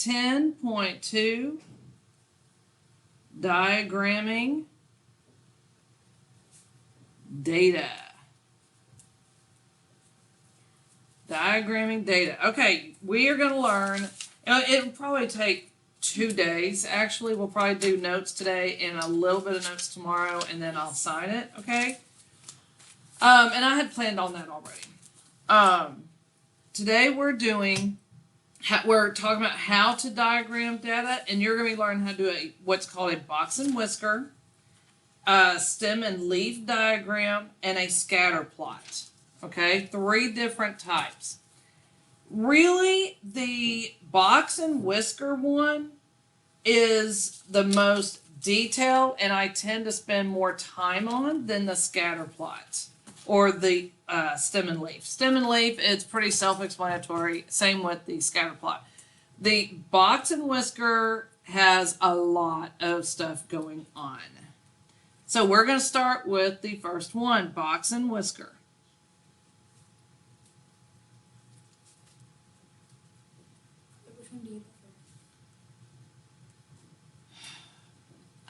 10.2, diagramming data. Diagramming data. Okay, we are going to learn, it'll probably take 2 days. Actually, we'll probably do notes today and a little bit of notes tomorrow, and then I'll sign it, okay? And I had planned on that already. Today we're talking about how to diagram data, and you're going to be learning how to do what's called a box and whisker, a stem and leaf diagram, and a scatter plot. Okay, 3 different types. Really, the box and whisker one is the most detailed, and I tend to spend more time on than the scatter plot or the stem and leaf. Stem and leaf, it's pretty self-explanatory. Same with the scatter plot. The box and whisker has a lot of stuff going on. So we're going to start with the first one, box and whisker.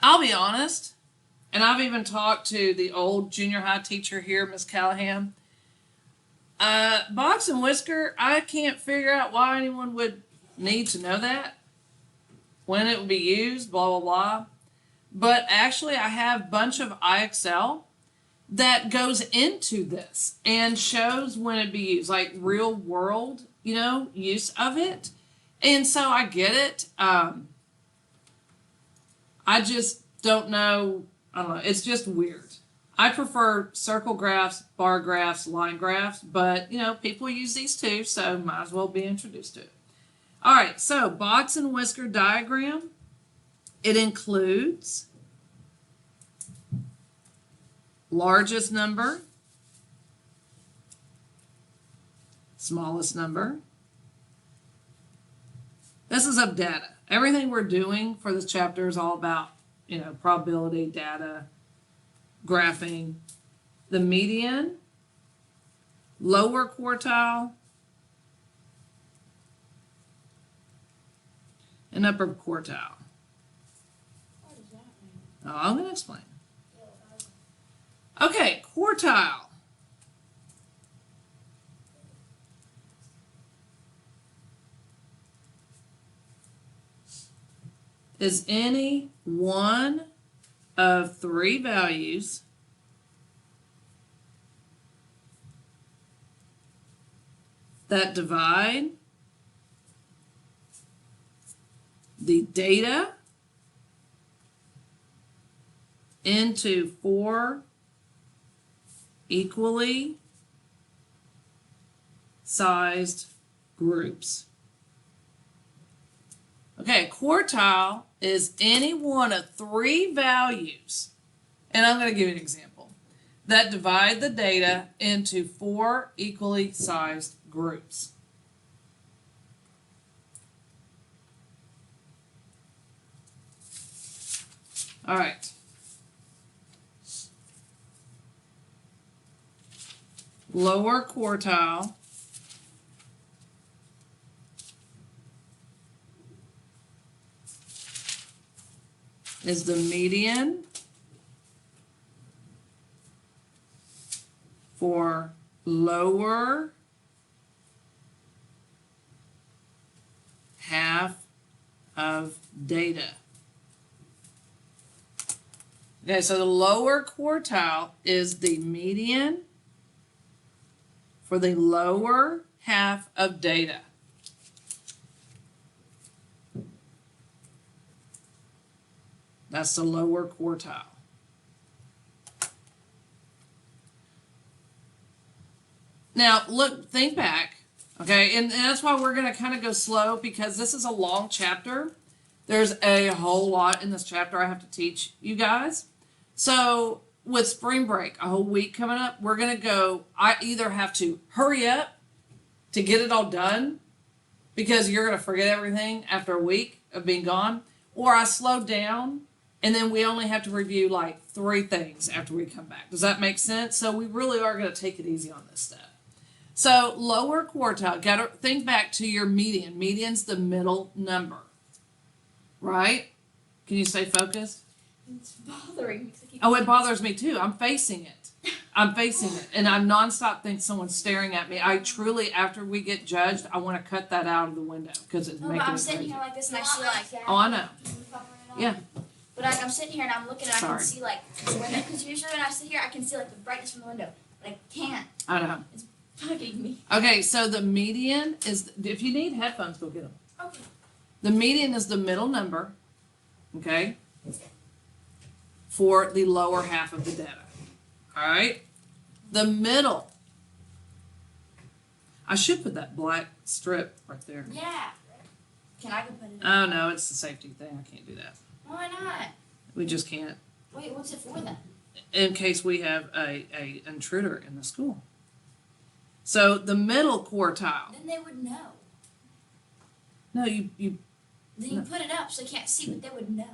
I'll be honest, and I've even talked to the old junior high teacher here, Miss Callahan. Box and whisker, I can't figure out why anyone would need to know that, when it would be used, blah, blah, blah. But actually, I have a bunch of IXL that goes into this and shows when it'd be used, like real world, use of it. And so I get it. I just don't know. I don't know. It's just weird. I prefer circle graphs, bar graphs, line graphs, but people use these too, so might as well be introduced to it. All right, so box and whisker diagram. It includes largest number, smallest number. This is of data. Everything we're doing for this chapter is all about, probability, data, graphing, the median, lower quartile, and upper quartile. What does that mean? Oh, I'm going to explain. Okay, quartile. Is any one of 3 values that divide the data into 4 equally sized groups. Okay, quartile is any one of 3 values, and I'm going to give you an example, that divide the data into 4 equally sized groups. All right. Lower quartile is the median for lower half of data. Okay, so the lower quartile is the median for the lower half of data. That's the lower quartile. Now, look, think back, okay? And that's why we're going to kind of go slow, because this is a long chapter. There's a whole lot in this chapter I have to teach you guys. So with spring break, a whole week coming up, we're going to go, I either have to hurry up to get it all done, because you're going to forget everything after a week of being gone, or I slow down, and then we only have to review like 3 things after we come back. Does that make sense? So we really are going to take it easy on this stuff. So lower quartile, got to think back to your median. Median's the middle number. right? Can you stay focused? It's bothering me. 'Cause I keep Oh, it bothers me too. I'm facing it. I'm facing it. And I nonstop think someone's staring at me. I truly, after we get judged, I want to cut that out of the window because it's No, making but I'm me sitting crazy. here like this and I see like. Oh, I know. Yeah. But like I'm sitting here and I'm looking and I Sorry. can see like the window. Because usually when I sit here, I can see like the brightness from the window. But I can't. I know. Bugging me. Okay, so the median is, if you need headphones, go get them. Okay. The median is the middle number, okay, for the lower half of the data. All right? The middle. I should put that black strip right there. Yeah. Can I go put it? Oh, no, it's the safety thing. I can't do that. Why not? We just can't. Wait, what's it for then? In case we have a intruder in the school. So the middle quartile. Then they would know. No, you Then you put it up so they can't see, but they would know.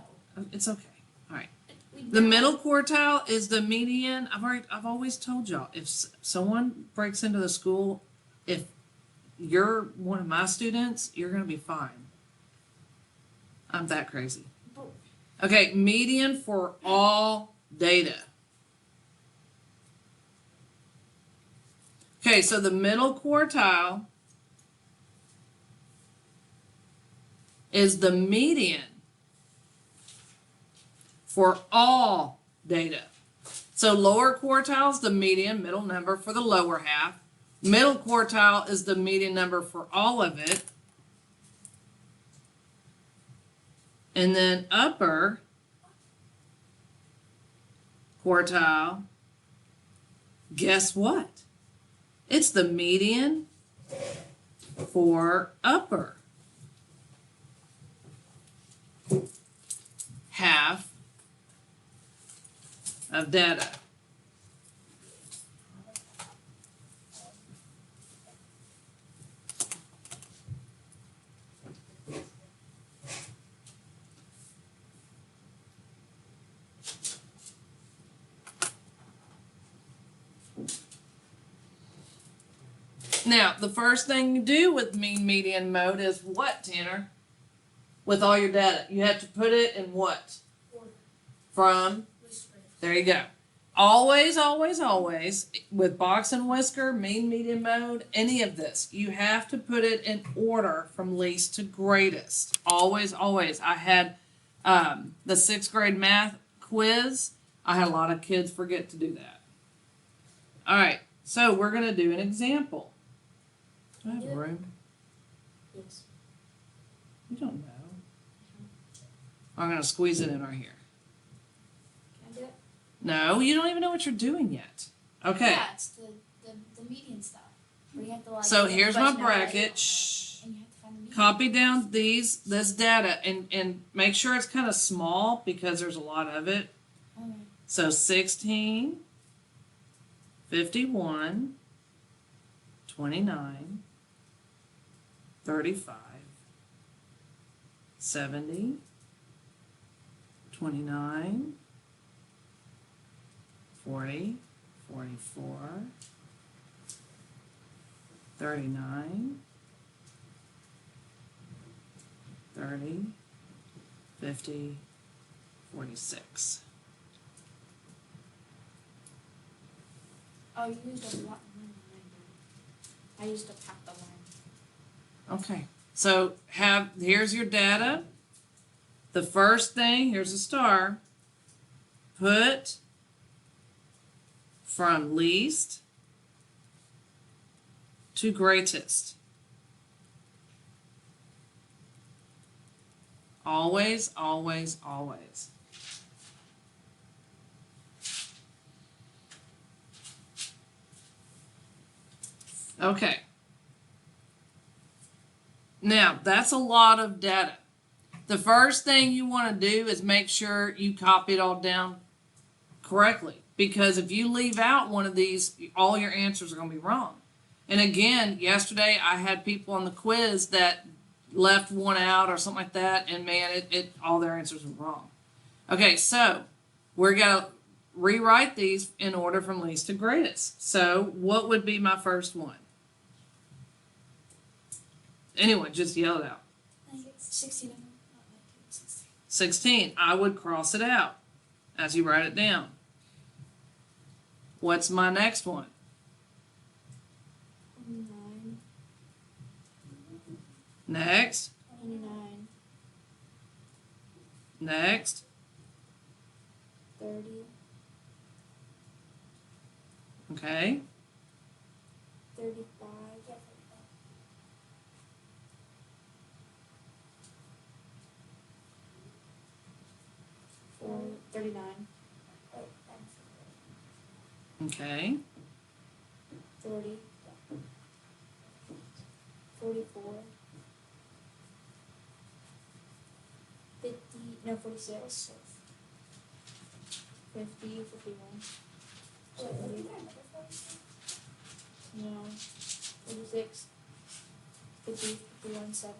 it's okay. All right. We'd The know. middle quartile is the median. I've always told y'all, if someone breaks into the school, if you're one of my students, you're going to be fine. I'm that crazy. Okay, median for all data. Okay, so the middle quartile is the median for all data. So lower quartile is the median, middle number for the lower half. Middle quartile is the median number for all of it. And then upper quartile, guess what? It's the median for upper half of data. Now, the first thing you do with mean median mode is what, Tanner? With all your data, you have to put it in what? From, there you go. Always, always, always, with box and whisker, mean median mode, any of this, you have to put it in order from least to greatest. Always, always. I had the 6th grade math quiz. I had a lot of kids forget to do that. All right, so we're going to do an example. Do I have room? Yes. You don't know. I'm going to squeeze it in right here. Can I do it? No, you don't even know what you're doing yet. Okay. Yeah, it's the median stuff. Where you have to like. So put here's my everybody's number bracket. Shh. And you have to find the median. Copy down this data and make sure it's kind of small because there's a lot of it. Okay. So 16, 51, 29, 35, 70, 29, 40, 44, 39, 30, 50, 46. Oh, you used a lot. I used to pack the line. Okay, so here's your data. The first thing, here's a star. Put from least to greatest. Always, always, always. Okay. Now, that's a lot of data. The first thing you want to do is make sure you copy it all down correctly. Because if you leave out one of these, all your answers are going to be wrong. And again, yesterday I had people on the quiz that left one out or something like that, and man, all their answers were wrong. Okay, so we're going to rewrite these in order from least to greatest. So what would be my first one? Anyone, just yell it out. I think it's 16. Not 19, 16. 16. I would cross it out as you write it down. What's my next one? 9. Next. 29. Next. 30. Okay. 35. 39. Okay. 40. 44. 50. No, 46. 50. 51. 70. No. 46. 50. 51. 70.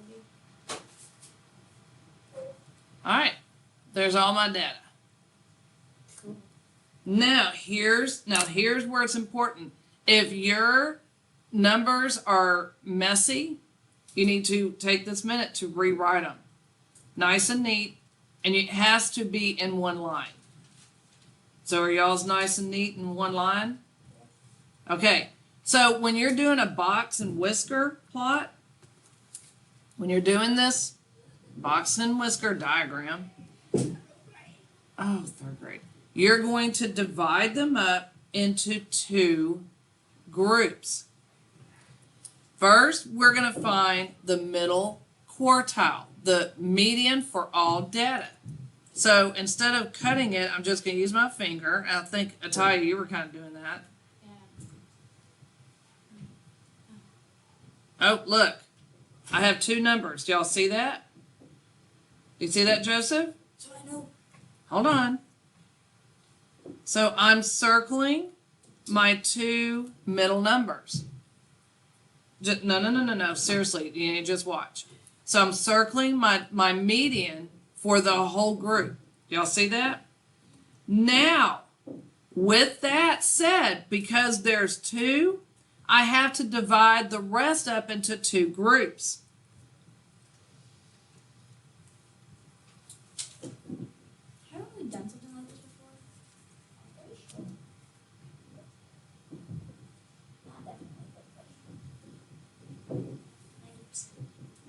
All right. There's all my data. Now here's where it's important. If your numbers are messy, you need to take this minute to rewrite them. Nice and neat, and it has to be in one line. So are y'all's nice and neat in one line? Okay, so when you're doing a box and whisker plot, when you're doing this box and whisker diagram, oh, third grade, you're going to divide them up into two groups. First, we're going to find the middle quartile, the median for all data. So instead of cutting it, I'm just going to use my finger. I think, Atalia, you were kind of doing that. Oh, look. I have two numbers. Do y'all see that? You see that, Joseph? So I know. Hold on. So I'm circling my two middle numbers. No. Seriously, you need to just watch. So I'm circling my median for the whole group. Y'all see that? Now, with that said, because there's two, I have to divide the rest up into two groups. Haven't we done something like this before? Not definitely.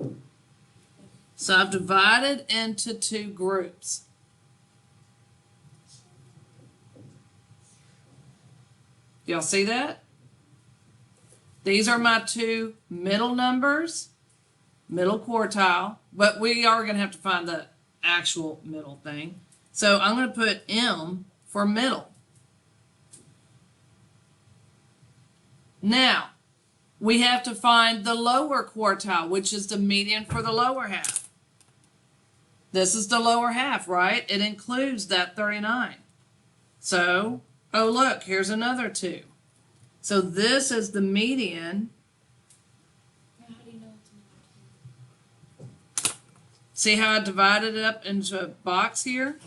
90%. So I've divided into two groups. Y'all see that? These are my two middle numbers, middle quartile, but we are going to have to find the actual middle thing. So I'm going to put M for middle. Now, we have to find the lower quartile, which is the median for the lower half. This is the lower half, right? It includes that 39. So, oh look, here's another 2. So this is the median. Now, how do you know it's in See how I divided it up into a box here?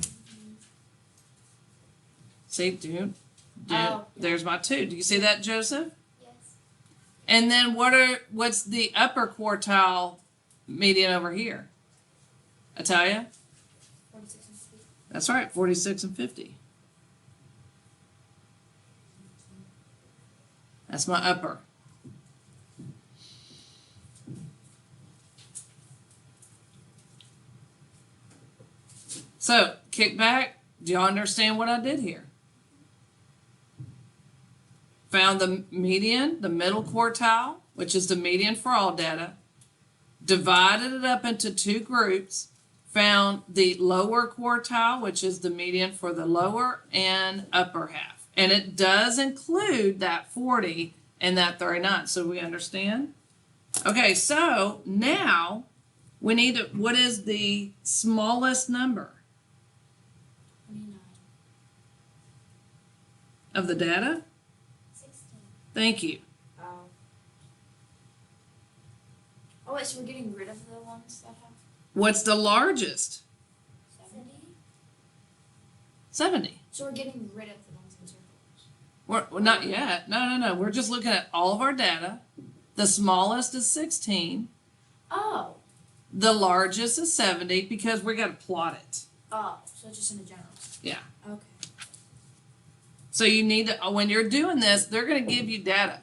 See, dude, Oh, there's my 2. Do you see that, Joseph? Yes. And then what's the upper quartile median over here? Atalia? 46 and 50. That's right, 46 and 50. That's my upper. So, kick back. Do y'all understand what I did here? Found the median, the middle quartile, which is the median for all data, divided it up into two groups, found the lower quartile, which is the median for the lower and upper half. And it does include that 40 and that 39. So we understand? Okay, so now we need to, what is the smallest number 29. of the data? 16. Thank you. Oh. Oh, wait, so we're getting rid of the ones that have What's the largest? 70? 70. So we're getting rid of the ones in circles. We're not yet. No. We're just looking at all of our data. The smallest is 16. Oh. The largest is 70 because we got to plot it. Oh, so just in the general. Yeah. Okay. So you need to, when you're doing this, they're going to give you data.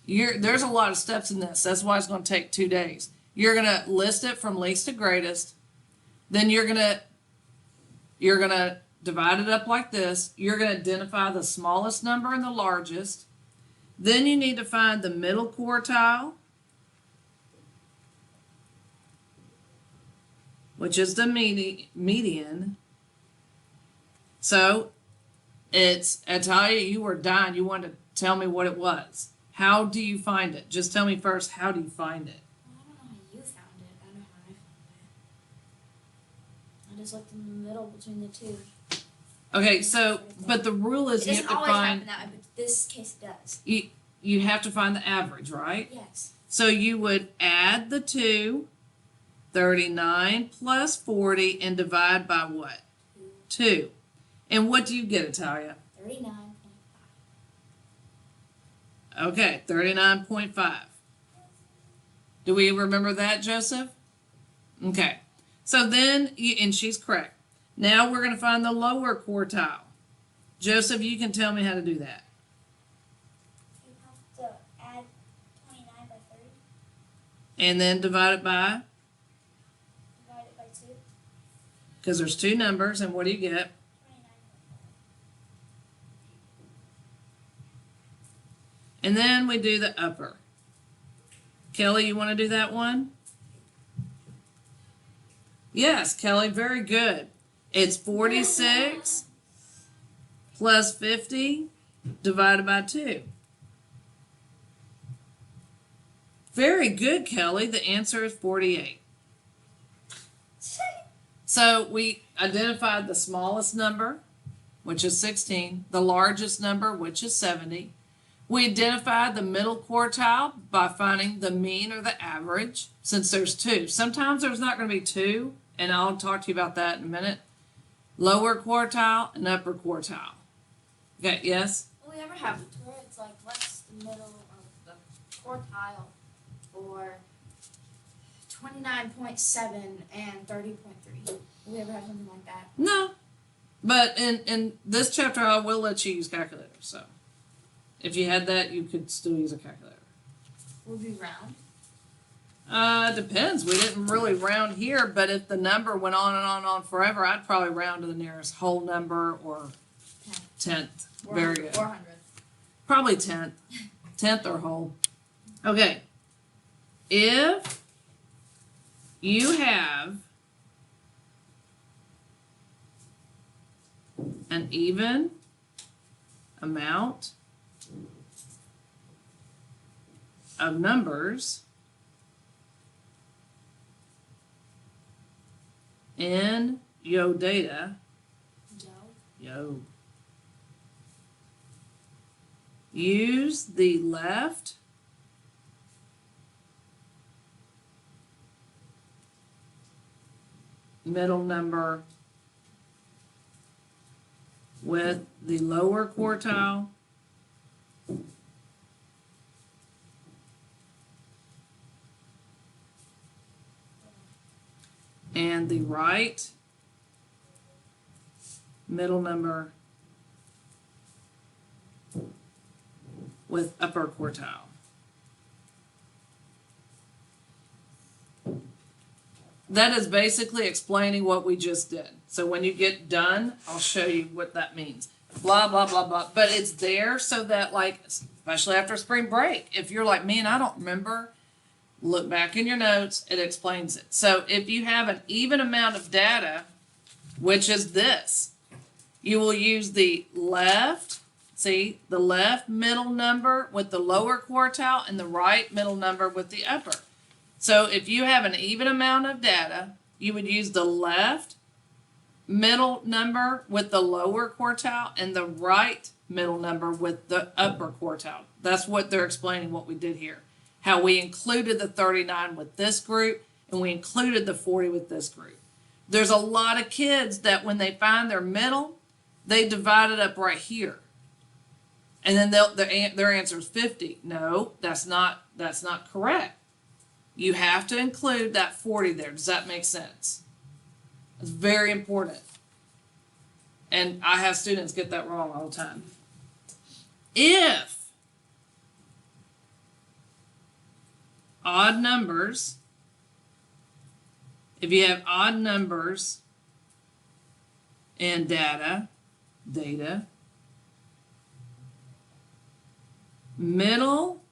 There's a lot of steps in this. That's why it's going to take 2 days. You're going to list it from least to greatest. Then you're going to divide it up like this. You're going to identify the smallest number and the largest. Then you need to find the middle quartile, which is the median. So I tell you, you were dying. You wanted to tell me what it was. How do you find it? Just tell me first, how do you find it? Well, I don't know how you found it. I know how I found it. I just looked in the middle between the two. Okay, so, but the rule is It you doesn't have to always find, happen that way, but this case it does. you have to find the average, right? Yes. So you would add the 2, 39 plus 40, and divide by what? 2. And what do you get, Italia? 39.5. Okay, 39.5. Do we remember that, Joseph? Okay. So then, and she's correct. Now we're going to find the lower quartile. Joseph, you can tell me how to do that. You have to add 29 by 30. And then divide it by, Divide it by 2. because there's 2 numbers, and what do you get? 29.5. And then we do the upper. Kelly, you want to do that one? Yes, Kelly, very good. It's 46 plus 50 divided by 2. Very good, Kelly. The answer is 48. So we identified the smallest number, which is 16, the largest number, which is 70. We identified the middle quartile by finding the mean or the average, since there's 2. Sometimes there's not going to be 2, and I'll talk to you about that in a minute. Lower quartile and upper quartile. Okay, yes? Will we ever have it where it's like, what's the middle of the quartile for 29.7 and 30.3? Will we ever have something like that? No. But in this chapter, I will let you use calculators. So if you had that, you could still use a calculator. Would we round? Depends. We didn't really round here, but if the number went on and on and on forever, I'd probably round to the nearest whole number or tenth. Very good. 400. Probably tenth. Tenth or whole. Okay. If you have an even amount of numbers in your data, use the left middle number with the lower quartile and the right middle number with upper quartile. That is basically explaining what we just did. So when you get done, I'll show you what that means. Blah, blah, blah, blah. But it's there so that, like, especially after spring break, if you're like, man, I don't remember, look back in your notes, it explains it. So if you have an even amount of data, which is this, you will use the left, see, the left middle number with the lower quartile and the right middle number with the upper. So if you have an even amount of data, you would use the left middle number with the lower quartile and the right middle number with the upper quartile. That's what they're explaining what we did here. How we included the 39 with this group and we included the 40 with this group. There's a lot of kids that when they find their middle, they divide it up right here. And then their answer is 50. No, that's not correct. you have to include that 40 there. Does that make sense? It's very important. And I have students get that wrong all the time. If odd numbers, if you have odd numbers in data, middle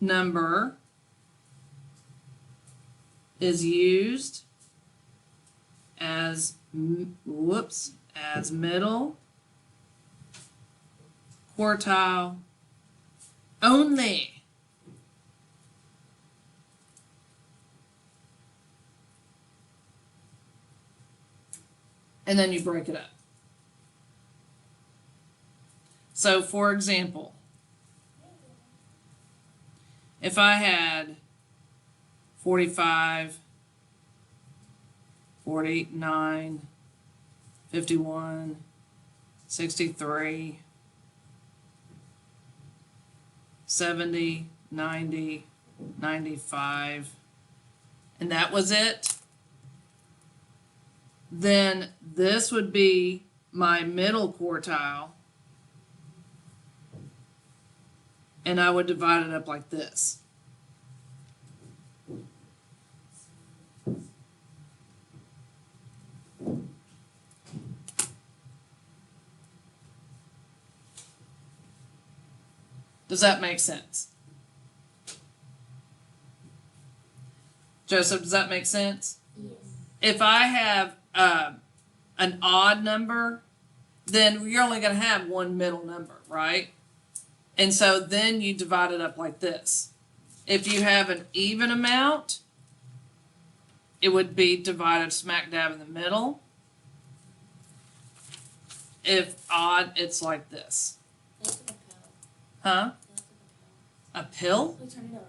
number is used as middle quartile only. And then you break it up. So for example, if I had 45, 49, 51, 63, 70, 90, 95, and that was it, then this would be my middle quartile, and I would divide it up like this. Does that make sense? Joseph, does that make sense? Yes. If I have an odd number, then you're only going to have one middle number, right? And so then you divide it up like this. If you have an even amount, it would be divided smack dab in the middle. If odd, it's like this. It looks like a pill. Huh? It looks like a pill. A pill? Look, turn it over.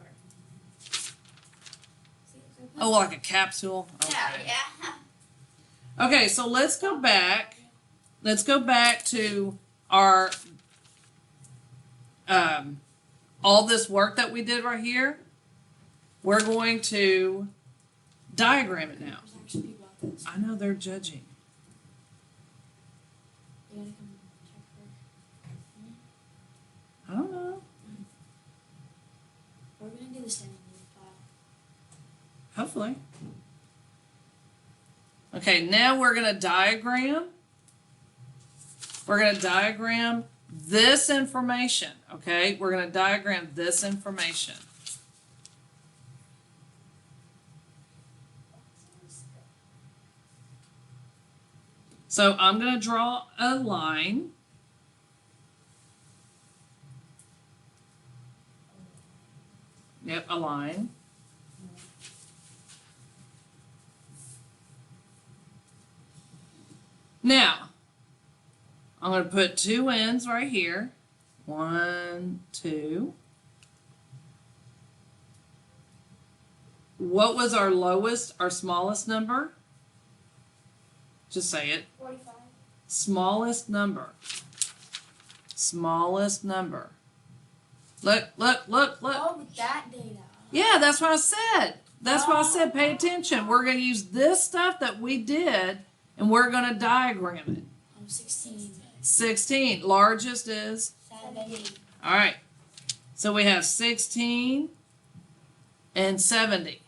See, it looks like a Oh, pill. like a capsule? Okay. Yeah. Okay, so let's go back. Let's go back to our all this work that we did right here. We're going to diagram it now. There's actually people out there. I know they're judging. You gotta come check I don't know. We're gonna do the standing file. Hopefully. Okay, now we're going to diagram. We're going to diagram this information, okay? We're going to diagram this information. So I'm going to draw a line. Yep, a line. Now, I'm going to put two ends right here. 1, 2. What was our lowest, our smallest number? Just say it. 45. Smallest number. Smallest number. Look, look, look, look. Oh, with that data. Yeah, that's what I said. That's why I said pay attention. We're going to use this stuff that we did, and we're going to diagram it. 16. 16. Largest is? 70. All right. So we have 16 and 70.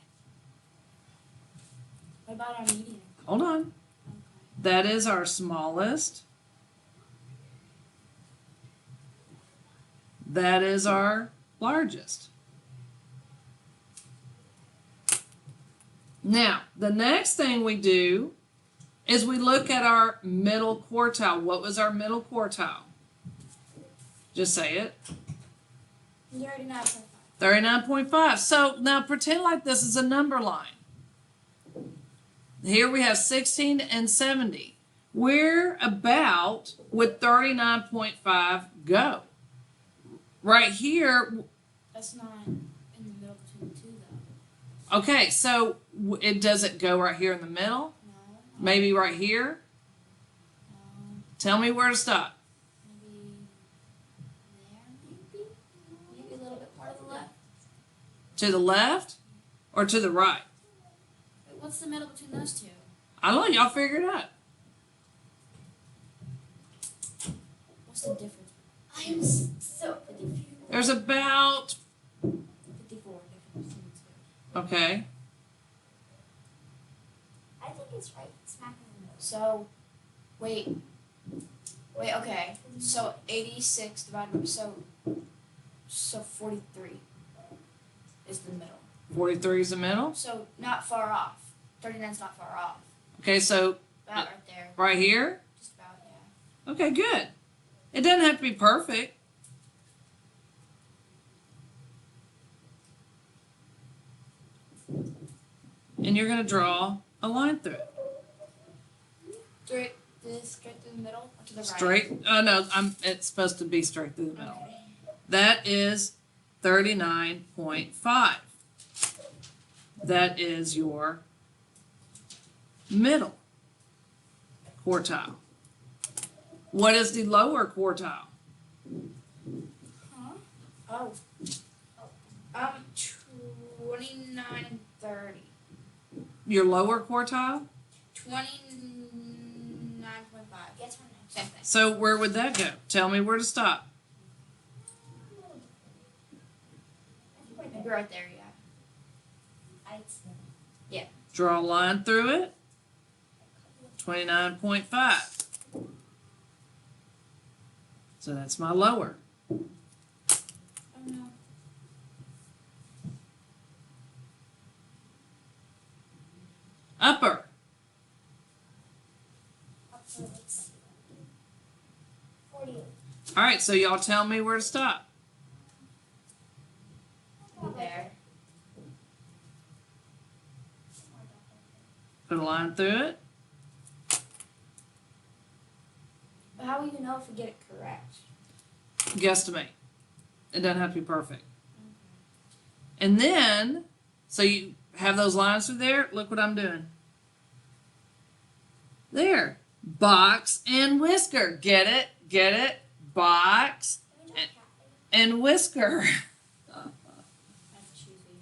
What about our median? Hold on. Okay. That is our smallest. That is our largest. Now, the next thing we do is we look at our middle quartile. What was our middle quartile? Just say it. 39.5. 39.5. So now pretend like this is a number line. Here we have 16 and 70. Where about would 39.5 go? Right here. That's not in the middle between the two, though. Okay, so does it go right here in the middle? No. Maybe right here? No. Tell me where to stop. Maybe there, maybe? Maybe a little bit more to the left. To the left or to the right? Wait, what's the middle between those two? I don't know. Y'all figure it out. What's the difference? I am so confused. There's about 54 difference between the two. okay. I think it's right smack in the middle. So, wait, okay. So 86 divided by, so 43 is the middle. 43 is the middle. So not far off. 39's not far off. Okay, so About right there. right here. Just about, yeah. Okay, good. It doesn't have to be perfect. And you're going to draw a line through it. Straight through the middle or to the right? Straight. Oh no, it's supposed to be straight through the middle. Okay. That is 39.5. That is your middle quartile. What is the lower quartile? Huh? Oh. 29 and 30. Your lower quartile? 29.5. Yeah, 29. Same thing. So where would that go? Tell me where to stop. Maybe right there, yeah. Draw a line through it. 29.5. So that's my lower. Oh no. Upper. Let's see. 48. All right, so y'all tell me where to stop. There. Put a line through it. But how will you know if we get it correct? Guesstimate. It doesn't have to be perfect. And then, so you have those lines through there. Look what I'm doing. There. Box and whisker. Get it? Get it? Box Let me draw Kathy. and whisker. That's cheesy.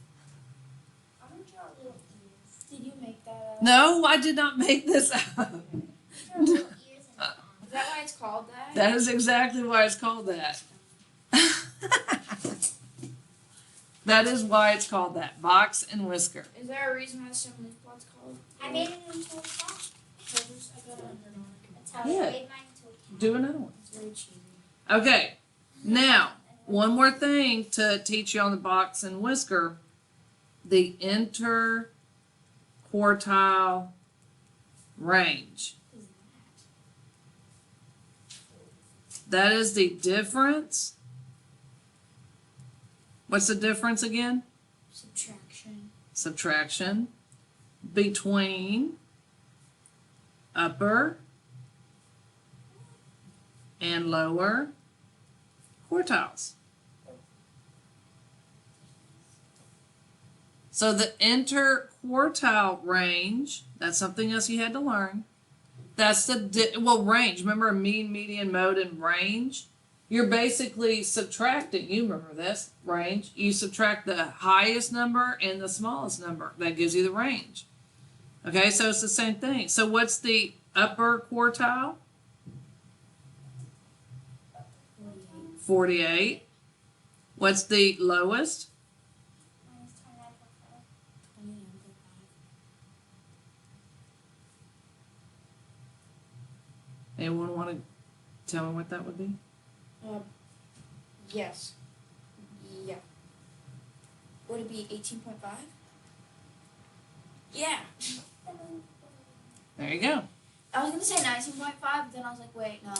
I'm gonna draw little ears. Did you make that up? No, I did not make this up. Draw little ears and a Is that why it's called that? That is exactly why it's called that. That is why it's called that. Box and whisker. Is there a reason why the stem leaf plot's called? I made it into a cat. I got it under That's how Yeah. I made mine into a cat. Do another one. It's very cheesy. Okay. Now, one more thing to teach you on the box and whisker. The interquartile range. That is the difference. What's the difference again? Subtraction. Subtraction between upper and lower quartiles. So the interquartile range, that's something else you had to learn. That's the, range. Remember mean, median, mode, and range? You're basically subtracting, you remember this, range. You subtract the highest number and the smallest number. That gives you the range. Okay, so it's the same thing. So what's the upper quartile? 48. What's the lowest? Mine is 29.5. 29.5. Anyone want to tell me what that would be? Yes. Yeah. Would it be 18.5? Yeah. There you go. I was gonna say 19.5, but then I was like, wait, no.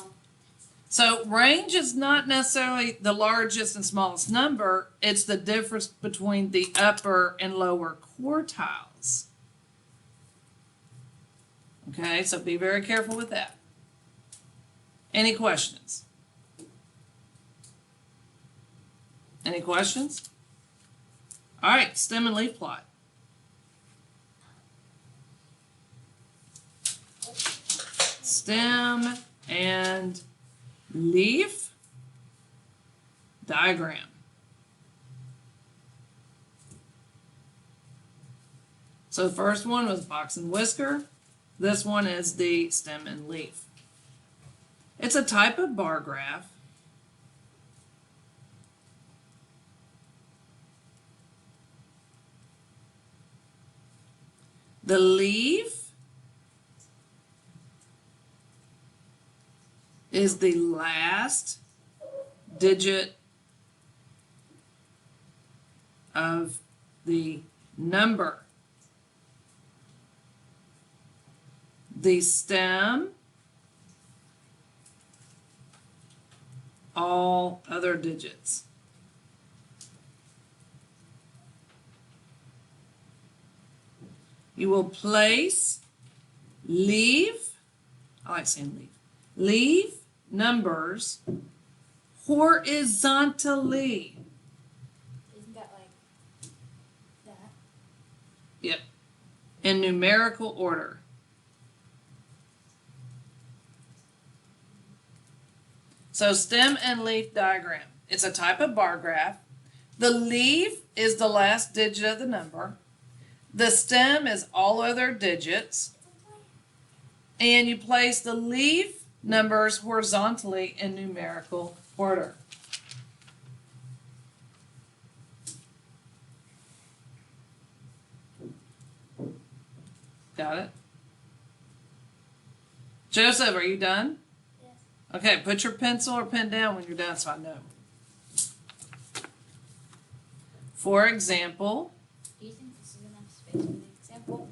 So range is not necessarily the largest and smallest number. It's the difference between the upper and lower quartiles. Okay, so be very careful with that. Any questions? Any questions? All right, stem and leaf plot. Stem and leaf diagram. So the first one was box and whisker. This one is the stem and leaf. It's a type of bar graph. The leaf is the last digit of the number. The stem, all other digits. You will place leaf, I like saying leaf, leaf numbers horizontally. Isn't that like that? Yep. In numerical order. So stem and leaf diagram. It's a type of bar graph. The leaf is the last digit of the number. The stem is all other digits. And you place the leaf numbers horizontally in numerical order. Got it? Joseph, are you done? Yes. Okay, put your pencil or pen down when you're done so I know. For example, Do you think this is enough space for the example?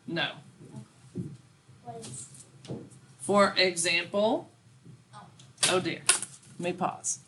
no. What is? For example, Oh. oh dear, let me pause.